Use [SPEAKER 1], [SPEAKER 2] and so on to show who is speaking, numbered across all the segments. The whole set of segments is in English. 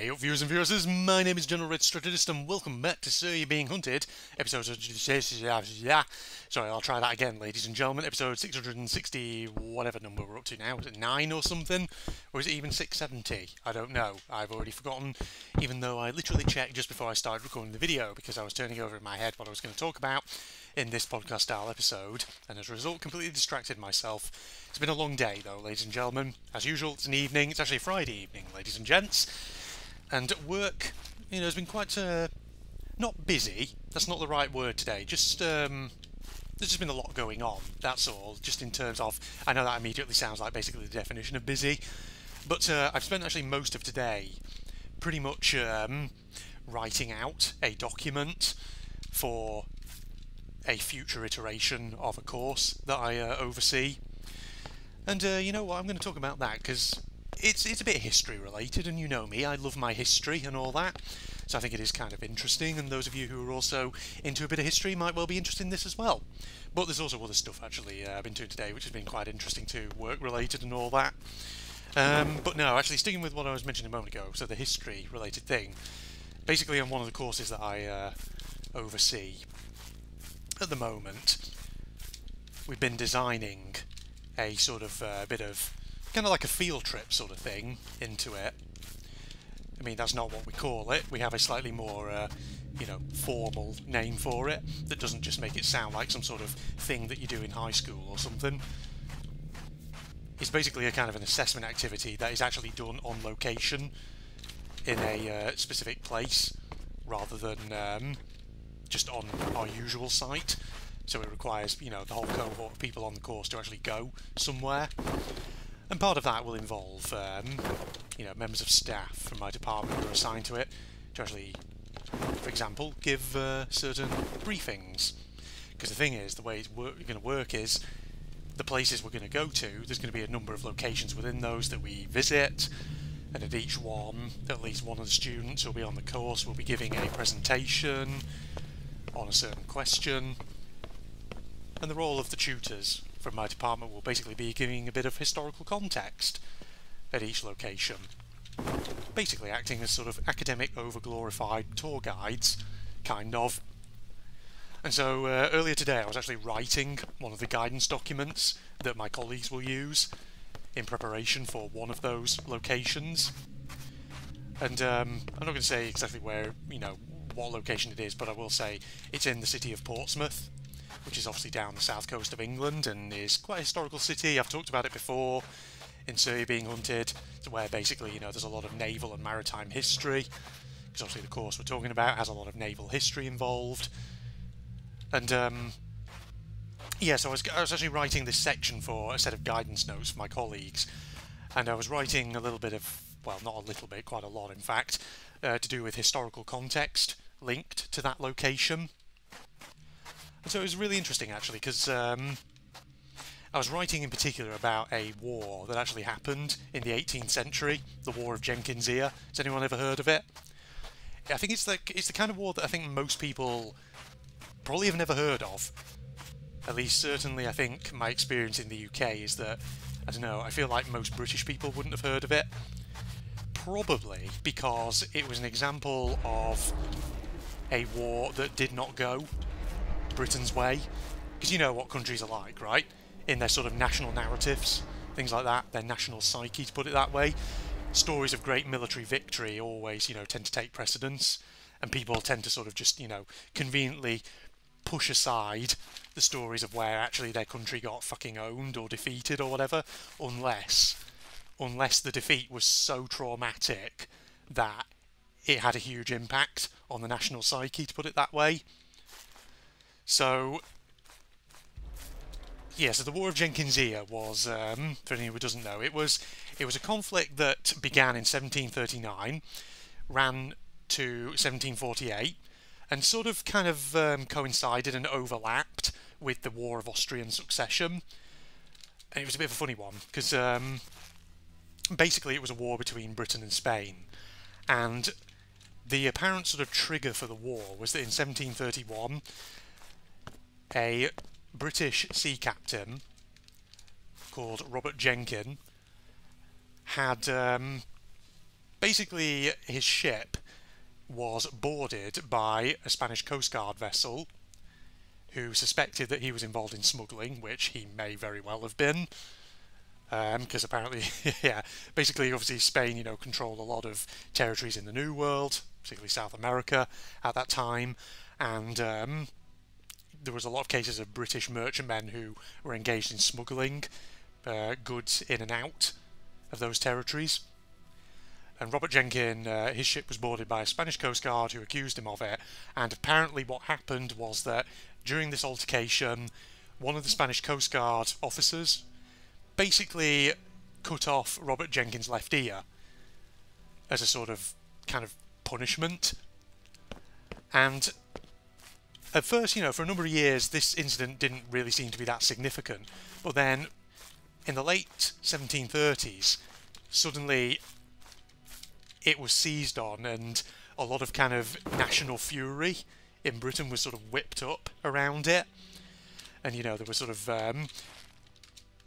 [SPEAKER 1] Hey up viewers and viewers, my name is General Red Strategist and welcome back to Sir You Being Hunted, episode... Sorry, I'll try that again, ladies and gentlemen, episode 660, whatever number we're up to now, is it 9 or something? Or is it even 670? I don't know, I've already forgotten, even though I literally checked just before I started recording the video, because I was turning over in my head what I was going to talk about in this podcast style episode, and as a result completely distracted myself. It's been a long day though, ladies and gentlemen. As usual, it's an evening, it's actually a Friday evening, ladies and gents. And work, you know, has been quite, not busy, that's not the right word today, just, there's just been a lot going on, that's all, just in terms of, I know that immediately sounds like basically the definition of busy, but I've spent actually most of today pretty much writing out a document for a future iteration of a course that I oversee. And you know what, I'm going to talk about that because it's a bit history related, and you know me, I love my history and all that, so I think it is kind of interesting, and those of you who are also into a bit of history might well be interested in this as well. But there's also other stuff actually I've been doing today which has been quite interesting too, work related and all that. But no, actually sticking with what I was mentioning a moment ago, so the history related thing, basically on one of the courses that I oversee at the moment, we've been designing a sort of bit of kind of like a field trip sort of thing into it. I mean, that's not what we call it. We have a slightly more, you know, formal name for it that doesn't just make it sound like some sort of thing that you do in high school or something. It's basically a kind of an assessment activity that is actually done on location in a specific place rather than just on our usual site. So it requires, you know, the whole cohort of people on the course to actually go somewhere. And part of that will involve, you know, members of staff from my department who are assigned to it to actually, for example, give certain briefings. Because the thing is, the way it's going to work is, the places we're going to go to, there's going to be a number of locations within those that we visit, and at each one, at least one of the students who will be on the course will be giving a presentation on a certain question, and the role of the tutors from my department will basically be giving a bit of historical context at each location, basically acting as sort of academic overglorified tour guides, kind of. And so earlier today I was actually writing one of the guidance documents that my colleagues will use in preparation for one of those locations. And I'm not going to say exactly where, you know, what location it is, but I will say it's in the city of Portsmouth, which is obviously down the south coast of England and is quite a historical city. I've talked about it before in Sir You Being Hunted, where basically, you know, there's a lot of naval and maritime history, because obviously the course we're talking about has a lot of naval history involved. And yeah, so I was actually writing this section for a set of guidance notes for my colleagues, and I was writing a little bit of, well, not a little bit, quite a lot in fact, to do with historical context linked to that location. And so it was really interesting actually, because I was writing in particular about a war that actually happened in the 18th century, the War of Jenkin. Has anyone ever heard of it? I think it's the kind of war that I think most people probably have never heard of. At least certainly I think my experience in the UK is that, I don't know, I feel like most British people wouldn't have heard of it. Probably because it was an example of a war that did not go Britain's way. Because you know what countries are like, right? In their sort of national narratives, things like that, their national psyche, to put it that way. Stories of great military victory always, you know, tend to take precedence, and people tend to sort of just, you know, conveniently push aside the stories of where actually their country got fucking owned or defeated or whatever, unless the defeat was so traumatic that it had a huge impact on the national psyche, to put it that way. So yeah, so the War of Jenkin was, for anyone who doesn't know, it was a conflict that began in 1739, ran to 1748, and sort of kind of coincided and overlapped with the War of Austrian Succession. And it was a bit of a funny one, because basically it was a war between Britain and Spain, and the apparent sort of trigger for the war was that in 1731 a British sea captain called Robert Jenkin had basically his ship was boarded by a Spanish Coast Guard vessel who suspected that he was involved in smuggling, which he may very well have been. Because apparently, yeah, basically, obviously, Spain, controlled a lot of territories in the New World, particularly South America at that time, and there was a lot of cases of British merchantmen who were engaged in smuggling goods in and out of those territories. And Robert Jenkin, his ship was boarded by a Spanish Coast Guard who accused him of it, and apparently what happened was that during this altercation, one of the Spanish Coast Guard officers basically cut off Robert Jenkin's left ear as a sort of kind of punishment. And at first, for a number of years, this incident didn't really seem to be that significant. But then, in the late 1730s, suddenly it was seized on, and a lot of kind of national fury in Britain was sort of whipped up around it. And, there were sort of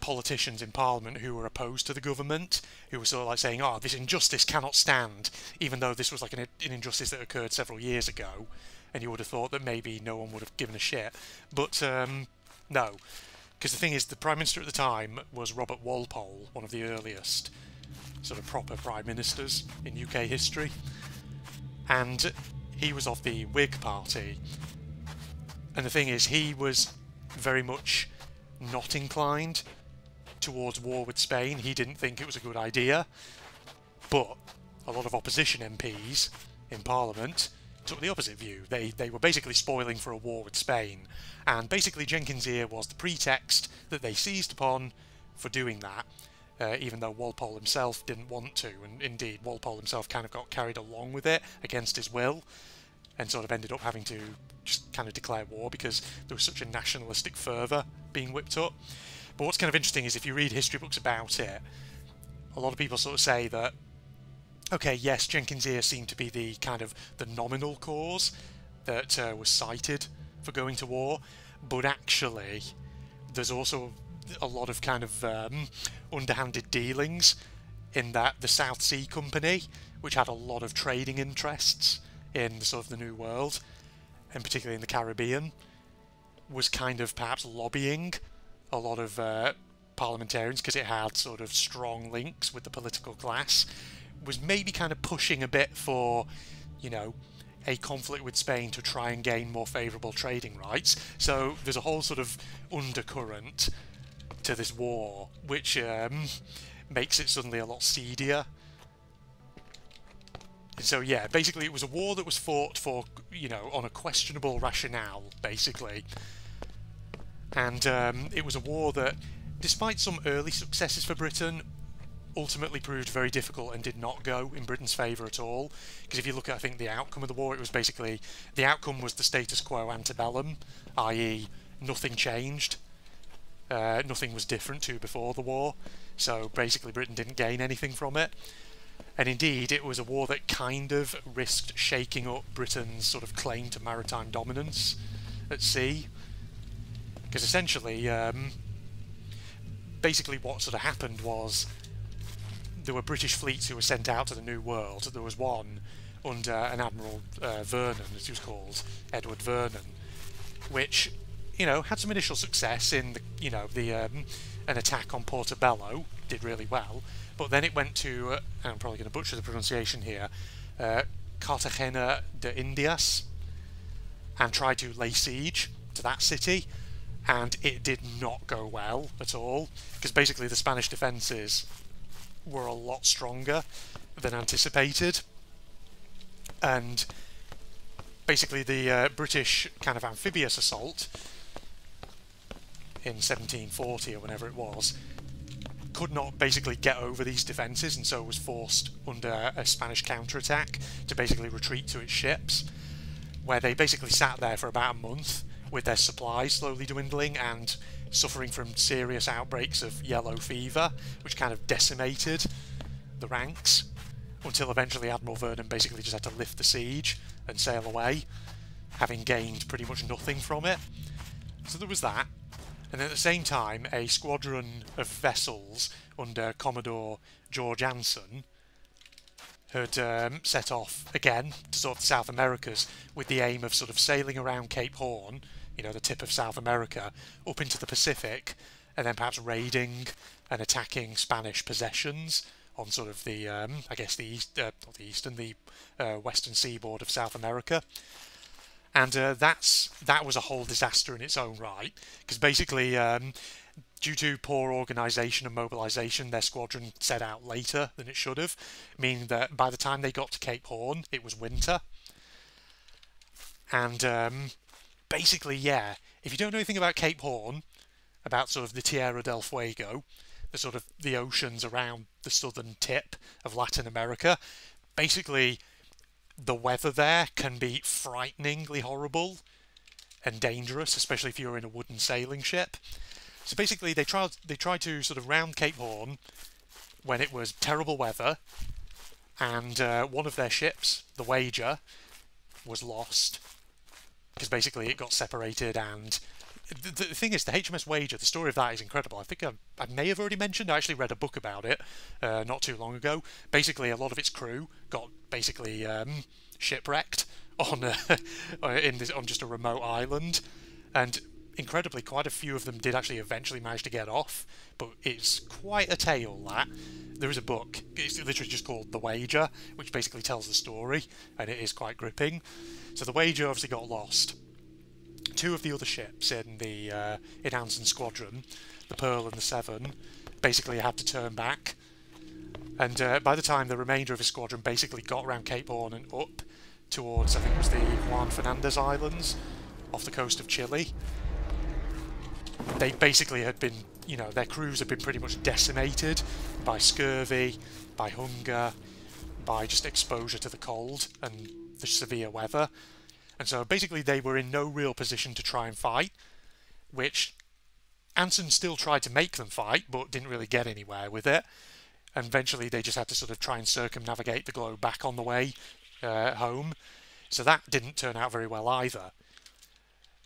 [SPEAKER 1] politicians in Parliament who were opposed to the government, who were sort of like saying, oh, this injustice cannot stand, even though this was like an injustice that occurred several years ago, and you would have thought that maybe no one would have given a shit. But no, because the thing is, the Prime Minister at the time was Robert Walpole, one of the earliest sort of proper Prime Ministers in UK history, and he was of the Whig Party. And the thing is, he was very much not inclined towards war with Spain. He didn't think it was a good idea, but a lot of opposition MPs in Parliament took the opposite view. They were basically spoiling for a war with Spain, and basically Jenkin's ear was the pretext that they seized upon for doing that, even though Walpole himself didn't want to, and indeed Walpole himself kind of got carried along with it against his will, and sort of ended up having to just kind of declare war because there was such a nationalistic fervour being whipped up. But what's kind of interesting is if you read history books about it, a lot of people sort of say that, okay, yes, Jenkin's ear seemed to be the kind of the nominal cause that was cited for going to war, but actually there's also a lot of kind of underhanded dealings in that the South Sea Company, which had a lot of trading interests in sort of the New World, and particularly in the Caribbean, was kind of perhaps lobbying a lot of parliamentarians, because it had sort of strong links with the political class, was maybe kind of pushing a bit for, a conflict with Spain to try and gain more favourable trading rights. So there's a whole sort of undercurrent to this war, which makes it suddenly a lot seedier. So yeah, basically it was a war that was fought for, on a questionable rationale, basically. And it was a war that, despite some early successes for Britain, ultimately proved very difficult and did not go in Britain's favour at all. Because if you look at, I think, the outcome of the war, it was basically, the outcome was the status quo antebellum, i.e. nothing changed. Nothing was different to before the war. So basically Britain didn't gain anything from it. And indeed, it was a war that kind of risked shaking up Britain's sort of claim to maritime dominance at sea. Because essentially, basically what sort of happened was there were British fleets who were sent out to the New World. There was one under an Admiral Vernon, as he was called, Edward Vernon, which, had some initial success in an attack on Portobello, did really well. But then it went to, and I'm probably going to butcher the pronunciation here, Cartagena de Indias, and tried to lay siege to that city, and it did not go well at all, because basically the Spanish defences were a lot stronger than anticipated, and basically the British kind of amphibious assault in 1740 or whenever it was could not basically get over these defences, and so was forced under a Spanish counterattack to basically retreat to its ships, where they basically sat there for about a month with their supplies slowly dwindling and suffering from serious outbreaks of yellow fever, which kind of decimated the ranks, until eventually Admiral Vernon basically just had to lift the siege and sail away, having gained pretty much nothing from it. So there was that. And at the same time, a squadron of vessels under Commodore George Anson had set off again to sort of the South Americas with the aim of sort of sailing around Cape Horn, you know, the tip of South America, up into the Pacific, and then perhaps raiding and attacking Spanish possessions on sort of the, I guess the western seaboard of South America. And that was a whole disaster in its own right, because basically, due to poor organisation and mobilisation, their squadron set out later than it should have, meaning that by the time they got to Cape Horn, it was winter. And basically, yeah, if you don't know anything about Cape Horn, about sort of the Tierra del Fuego, the sort of the oceans around the southern tip of Latin America, basically the weather there can be frighteningly horrible and dangerous, especially if you're in a wooden sailing ship. So basically they tried to sort of round Cape Horn when it was terrible weather, and one of their ships, the Wager, was lost because basically it got separated. And the thing is, the HMS Wager, the story of that is incredible. I think I may have already mentioned, I actually read a book about it not too long ago. Basically, a lot of its crew got basically shipwrecked on on just a remote island, and incredibly, quite a few of them did actually eventually manage to get off. But it's quite a tale, that. There is a book, it's literally just called The Wager, which basically tells the story, and it is quite gripping. So the Wager obviously got lost. Two of the other ships in the in Anson's squadron, the Pearl and the Severn, basically had to turn back. And by the time the remainder of his squadron basically got around Cape Horn and up towards, I think it was the Juan Fernandez Islands, off the coast of Chile, they basically had been, you know, their crews had been pretty much decimated by scurvy, by hunger, by just exposure to the cold and the severe weather. And so basically they were in no real position to try and fight, which Anson still tried to make them fight, but didn't really get anywhere with it. And eventually they just had to sort of try and circumnavigate the globe back on the way home. So that didn't turn out very well either.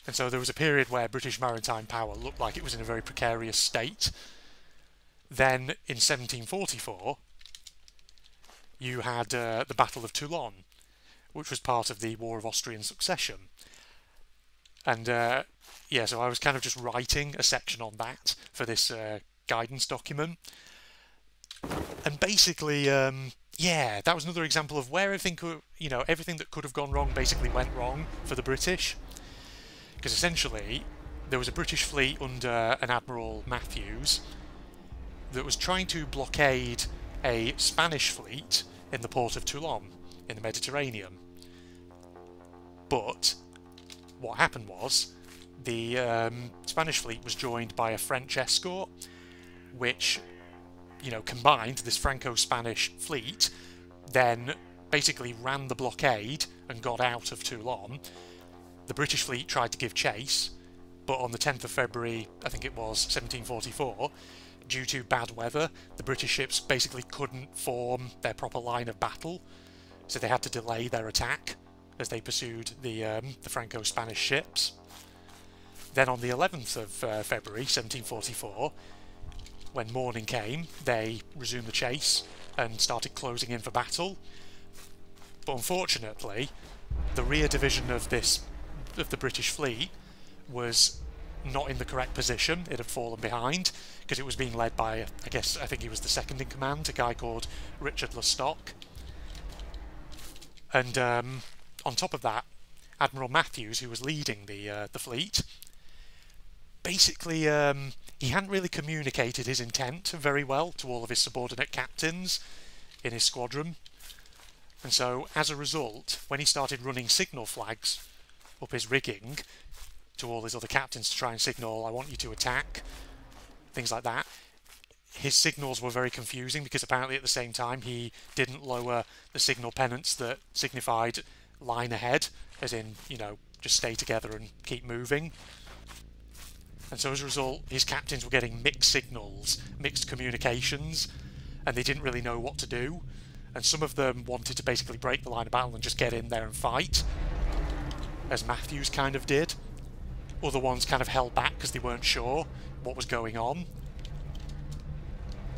[SPEAKER 1] And so there was a period where British maritime power looked like it was in a very precarious state. Then in 1744, you had the Battle of Toulon, which was part of the War of Austrian Succession. And yeah, so I was kind of just writing a section on that for this guidance document. And basically, yeah, that was another example of where everything could, you know, everything that could have gone wrong basically went wrong for the British. Because essentially, there was a British fleet under an Admiral Matthews that was trying to blockade a Spanish fleet in the port of Toulon in the Mediterranean. But what happened was the Spanish fleet was joined by a French escort, which, you know, combined, this Franco-Spanish fleet then basically ran the blockade and got out of Toulon. The British fleet tried to give chase, but on the 10th of February, I think it was, 1744, due to bad weather, the British ships basically couldn't form their proper line of battle, so they had to delay their attack as they pursued the Franco-Spanish ships. Then on the 11th of February 1744, when morning came, they resumed the chase and started closing in for battle. But unfortunately, the rear division of the British fleet was not in the correct position. It had fallen behind because it was being led by, I think he was the second in command, a guy called Richard Lestock. And on top of that, Admiral Matthews, who was leading the fleet, basically he hadn't really communicated his intent very well to all of his subordinate captains in his squadron. And so, as a result, when he started running signal flags up his rigging to all his other captains to try and signal, I want you to attack, things like that, his signals were very confusing because apparently at the same time he didn't lower the signal pennants that signified line ahead, as in, you know, just stay together and keep moving. And so as a result, his captains were getting mixed signals, mixed communications, and they didn't really know what to do. And some of them wanted to basically break the line of battle and just get in there and fight, as Matthews kind of did. Other ones kind of held back because they weren't sure what was going on.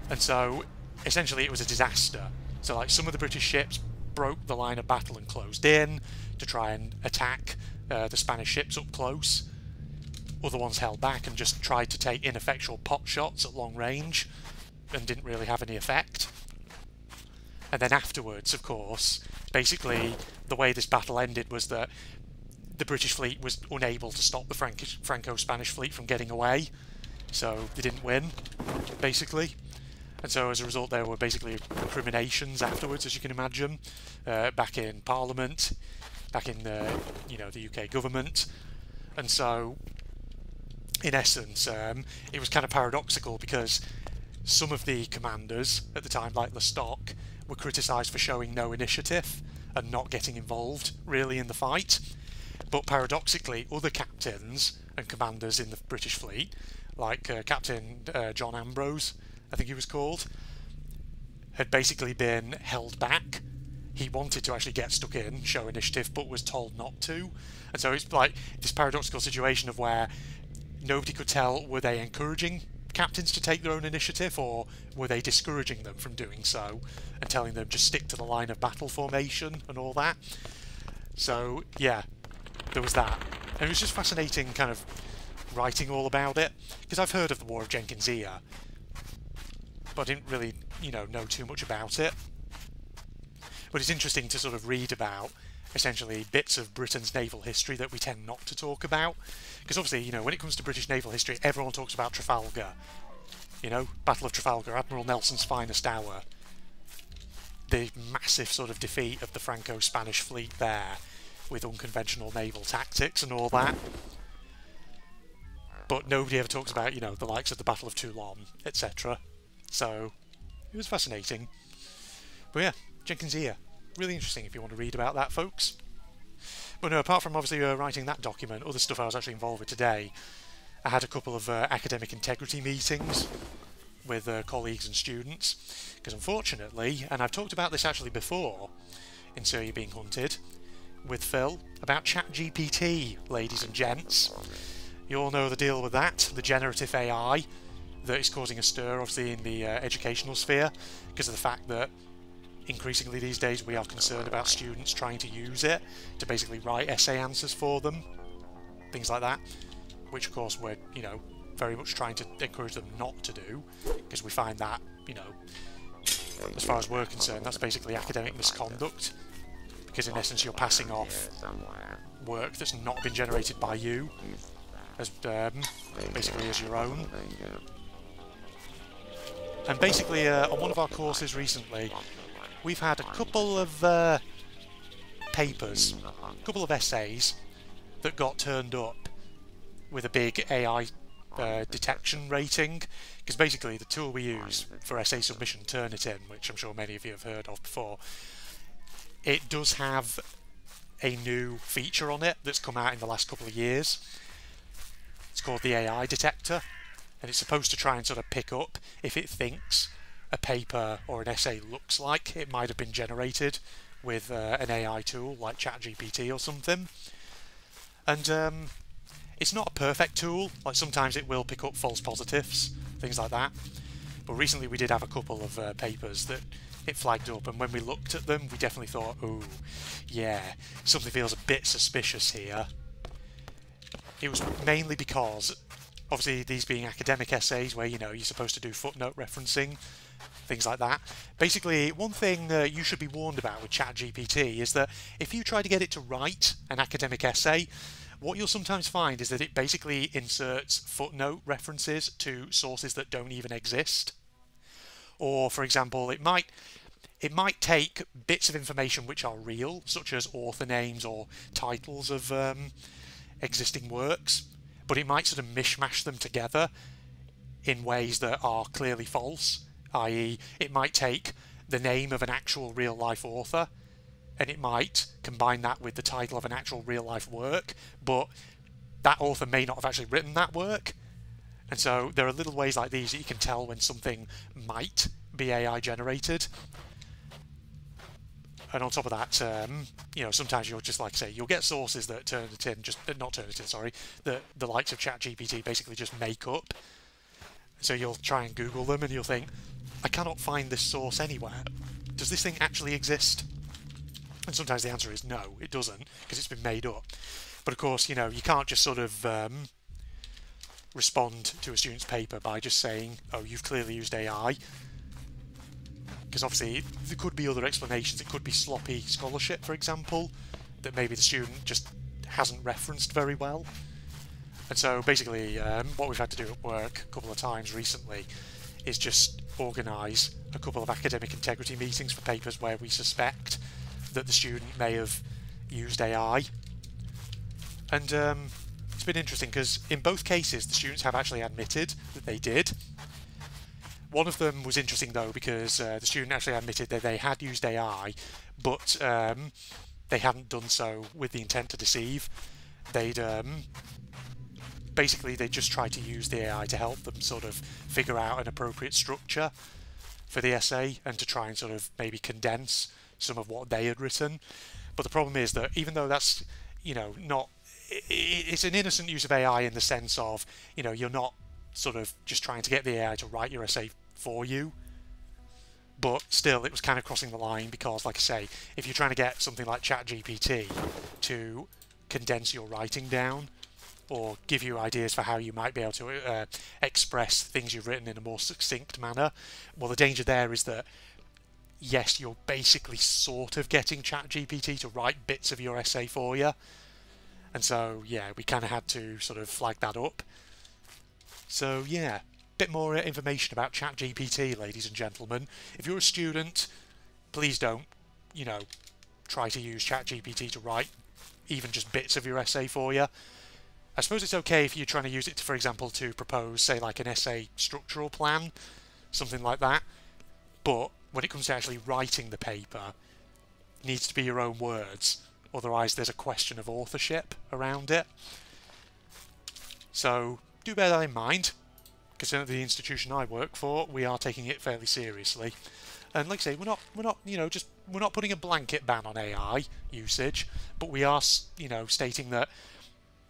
[SPEAKER 1] And so, essentially, it was a disaster. So like some of the British ships broke the line of battle and closed in to try and attack the Spanish ships up close. Other ones held back and just tried to take ineffectual pot shots at long range and didn't really have any effect. And then afterwards, of course, basically the way this battle ended was that the British fleet was unable to stop the Franco-Spanish fleet from getting away, so they didn't win, basically. And so as a result there were basically recriminations afterwards, as you can imagine, back in Parliament, back in the UK government. And so in essence it was kind of paradoxical, because some of the commanders at the time, like Lestock, were criticised for showing no initiative and not getting involved really in the fight. But paradoxically, other captains and commanders in the British fleet, like Captain John Ambrose, I think he was called, had basically been held back. He wanted to actually get stuck in, show initiative, but was told not to. And so it's like this paradoxical situation of where nobody could tell, were they encouraging captains to take their own initiative, or were they discouraging them from doing so and telling them just stick to the line of battle formation and all that. So yeah, there was that. And it was just fascinating kind of writing all about it, because I've heard of the War of Jenkin's Ear, but I didn't really, know too much about it. But it's interesting to sort of read about essentially bits of Britain's naval history that we tend not to talk about, because obviously, when it comes to British naval history, everyone talks about Trafalgar, Battle of Trafalgar, Admiral Nelson's finest hour, the massive sort of defeat of the Franco-Spanish fleet there with unconventional naval tactics and all that. But nobody ever talks about, the likes of the Battle of Toulon, etc. So it was fascinating. But yeah, Jenkin's Ear. Really interesting if you want to read about that, folks. But no, apart from obviously writing that document, other stuff I was actually involved with today, I had a couple of academic integrity meetings with colleagues and students, because unfortunately, and I've talked about this actually before in So You're Being Hunted with Phil, about ChatGPT, ladies and gents. You all know the deal with that, the generative AI that is causing a stir obviously in the educational sphere, because of the fact that increasingly these days we are concerned about students trying to use it to basically write essay answers for them, things like that, which of course we're, very much trying to encourage them not to do, because we find that, as far as we're concerned, that's basically academic misconduct, because in essence you're passing off work that's not been generated by you as basically as your own. And basically on one of our courses recently, we've had a couple of papers, a couple of essays that got turned up with a big AI detection rating, because basically the tool we use for essay submission, Turnitin, which I'm sure many of you have heard of before, it does have a new feature on it that's come out in the last couple of years. It's called the AI detector, and it's supposed to try and sort of pick up if it thinks a paper or an essay looks like it might have been generated with an AI tool like ChatGPT or something. And it's not a perfect tool, like sometimes it will pick up false positives, things like that. But recently we did have a couple of papers that it flagged up, and when we looked at them we definitely thought, oh yeah, something feels a bit suspicious here. It was mainly because, obviously these being academic essays where, you're supposed to do footnote referencing, things like that. Basically, one thing you should be warned about with ChatGPT is that if you try to get it to write an academic essay, what you'll sometimes find is that it basically inserts footnote references to sources that don't even exist. Or, for example, it might take bits of information which are real, such as author names or titles of existing works, but it might sort of mishmash them together in ways that are clearly false, i.e. it might take the name of an actual real-life author and it might combine that with the title of an actual real-life work, but that author may not have actually written that work. And so there are little ways like these that you can tell when something might be AI generated. And on top of that, sometimes you'll just, like I say, you'll get sources that that the likes of ChatGPT basically just make up. So you'll try and Google them and you'll think, I cannot find this source anywhere. does this thing actually exist? And sometimes the answer is no, it doesn't, because it's been made up. But of course, you know, you can't just sort of respond to a student's paper by just saying, oh, you've clearly used AI. Because obviously there could be other explanations. It could be sloppy scholarship, for example, that maybe the student just hasn't referenced very well. And so basically what we've had to do at work a couple of times recently is just organise a couple of academic integrity meetings for papers where we suspect that the student may have used AI. And it's been interesting because in both cases the students have actually admitted that they did. One of them was interesting though because the student actually admitted that they had used AI, but they hadn't done so with the intent to deceive. They'd basically they just tried to use the AI to help them sort of figure out an appropriate structure for the essay and to try and sort of maybe condense some of what they had written. But the problem is that even though that's, you know, not, it's an innocent use of AI in the sense of, you know, you're not sort of just trying to get the AI to write your essay for you, but still it was kind of crossing the line because, like I say, if you're trying to get something like ChatGPT to condense your writing down or give you ideas for how you might be able to express things you've written in a more succinct manner, well, the danger there is that yes, you're basically sort of getting ChatGPT to write bits of your essay for you. And so, yeah, we kind of had to sort of flag that up. So, yeah, bit more information about ChatGPT, ladies and gentlemen. If you're a student, please don't, you know, try to use ChatGPT to write even just bits of your essay for you. I suppose it's okay if you're trying to use it, to, for example, to propose, say, like an essay structural plan, something like that. But when it comes to actually writing the paper, it needs to be your own words. Otherwise, there's a question of authorship around it. So do bear that in mind. Considering the institution I work for, we are taking it fairly seriously. And like I say, we're not, you know, we're not putting a blanket ban on AI usage, but we are, you know, stating that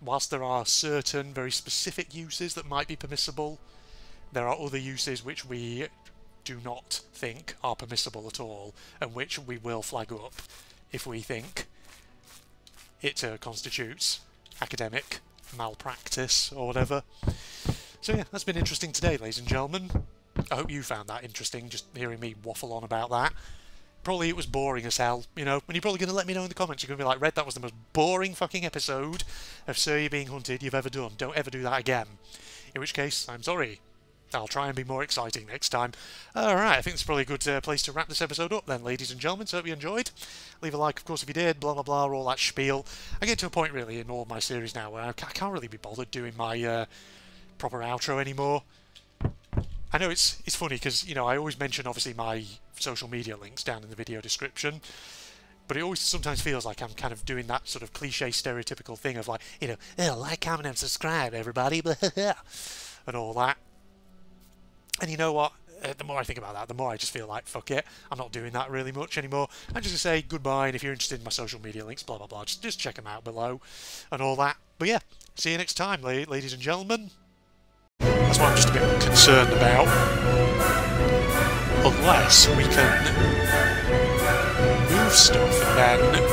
[SPEAKER 1] whilst there are certain very specific uses that might be permissible, there are other uses which we do not think are permissible at all, and which we will flag up if we think it constitutes academic malpractice or whatever. So yeah, that's been interesting today, ladies and gentlemen. I hope you found that interesting, just hearing me waffle on about that. Probably it was boring as hell, you know, and you're probably going to let me know in the comments. You're going to be like, Red, that was the most boring fucking episode of Sir You're Being Hunted you've ever done. Don't ever do that again. In which case, I'm sorry. I'll try and be more exciting next time. Alright, I think it's probably a good place to wrap this episode up then, ladies and gentlemen. So hope you enjoyed. Leave a like, of course, if you did, blah, blah, blah, all that spiel. I get to a point, really, in all my series now where I can't really be bothered doing my proper outro anymore. I know it's funny because, you know, I always mention, obviously, my social media links down in the video description. But it always sometimes feels like I'm kind of doing that sort of cliche, stereotypical thing of like, you know, oh, like, comment, and subscribe, everybody, and all that. And you know what? The more I think about that, the more I just feel like, fuck it, I'm not doing that really much anymore. I'm just going to say goodbye, and if you're interested in my social media links, blah, blah, blah, just check them out below, and all that. But yeah, see you next time, ladies and gentlemen. That's what I'm just a bit concerned about. Unless we can move stuff, and then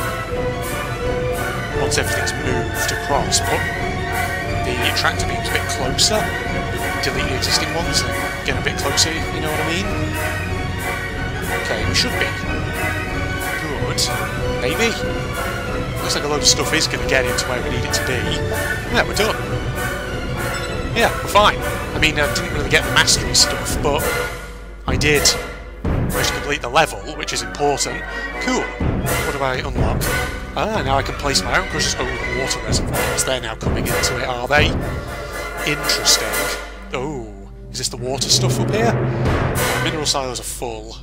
[SPEAKER 1] once everything's moved across, put the tractor beams a bit closer, delete the existing ones and get a bit closer, you know what I mean? Okay, we should be good. Maybe. Looks like a load of stuff is going to get into where we need it to be. Yeah, we're done. Yeah, we're fine. I mean, I didn't really get the mastery stuff, but I did manage to complete the level, which is important. Cool. What do I unlock? Ah, now I can place my own crushers over the water reservoirs. They're now coming into it, are they? Interesting. Oh, is this the water stuff up here? Mineral silos are full.